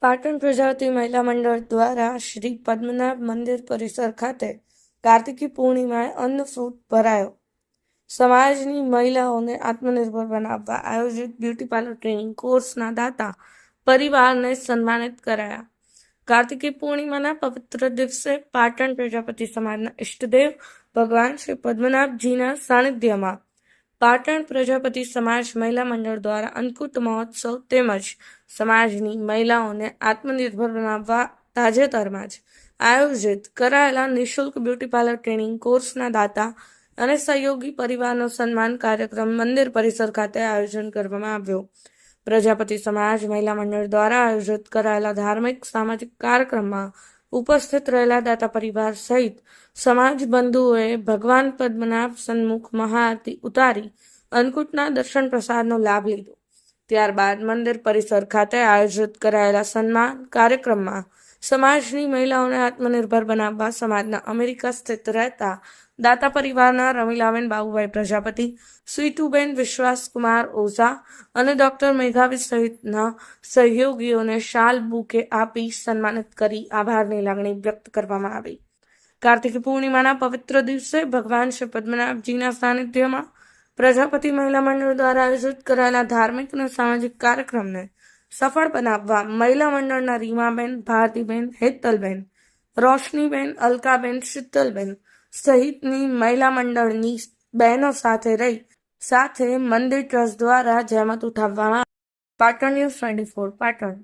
પાટણ પ્રજાપતિ મહિલા મંડળ દ્વારા શ્રી પદ્મનાભ મંદિર પરિસર ખાતે કાર્તિકી પૂર્ણિમાએ અન્ન ફ્રૂટ ભરાયો. સમાજની મહિલાઓને આત્મનિર્ભર બનાવવા આયોજિત બ્યુટી પાર્લર ટ્રેનિંગ કોર્સના દાતા પરિવારને સન્માનિત કરાયા. કાર્તિકી પૂર્ણિમાના પવિત્ર દિવસે પાટણ પ્રજાપતિ સમાજના ઇષ્ટદેવ ભગવાન શ્રી પદ્મનાભજીના સાનિધ્યમાં પાટણ પ્રજાપતિ સમાજ મહિલા મંડળ દ્વારા અન્નકૂટ મહોત્સવ તેમજ સમાજની મહિલાઓને આત્મનિર્ભર બનાવવા તાજેતરમાં જ આયોજિત કરાયેલા નિઃશુલ્ક બ્યુટી પાર્લર ટ્રેનિંગ કોર્સના દાતા અને સહયોગી પરિવારનો સન્માન કાર્યક્રમ મંદિર પરિસર ખાતે આયોજન કરવામાં આવ્યો. પ્રજાપતિ સમાજ મહિલા મંડળ દ્વારા આયોજિત કરાયેલા ધાર્મિક સામાજિક કાર્યક્રમમાં ઉપસ્થિત રહેલા દાતા પરિવાર સહિત સમાજ બંધુઓએ ભગવાન પદ્મનાભ સન્મુખ મહાઆરતી ઉતારી અન્નકૂટના દર્શન પ્રસાદનો લાભ લીધો. ત્યારબાદ મંદિર પરિસર ખાતે આયોજિત કરાયેલા સન્માન કાર્યક્રમમાં સમાજની મહિલાઓને આત્મનિર્ભર બનાવવા સમાજના અમેરિકા સ્થિત રહેતા દાતા પરિવારના રમીલાબેન બાબુભાઈ પ્રજાપતિ, સ્વીટુબેન વિશ્વાસકુમાર ઓઝા અને ડોક્ટર મેઘાવી સહિતના સહયોગીઓને શાલ બુકે આપી સન્માનિત કરી આભારની લાગણી વ્યક્ત કરવામાં આવી. કાર્તિકી પૂર્ણિમાના પવિત્ર દિવસે ભગવાન શ્રી પદ્મનાભજીના સાનિધ્યમાં પ્રજાપતિ મહિલા મંડળ દ્વારા આયોજિત કરાયેલા ધાર્મિક અને સામાજિક કાર્યક્રમને સફળ બનાવવા મહિલા મંડળના રીમાબેન, ભારતીબેન, હેતલબેન, રોશનીબેન, અલકાબેન, શીતલબેન સહિતની મહિલા મંડળની બહેનો સાથે મંદિર ટ્રસ્ટ દ્વારા જહેમત ઉઠાવવામાં. પાટણ ન્યૂઝ 24 પાટણ.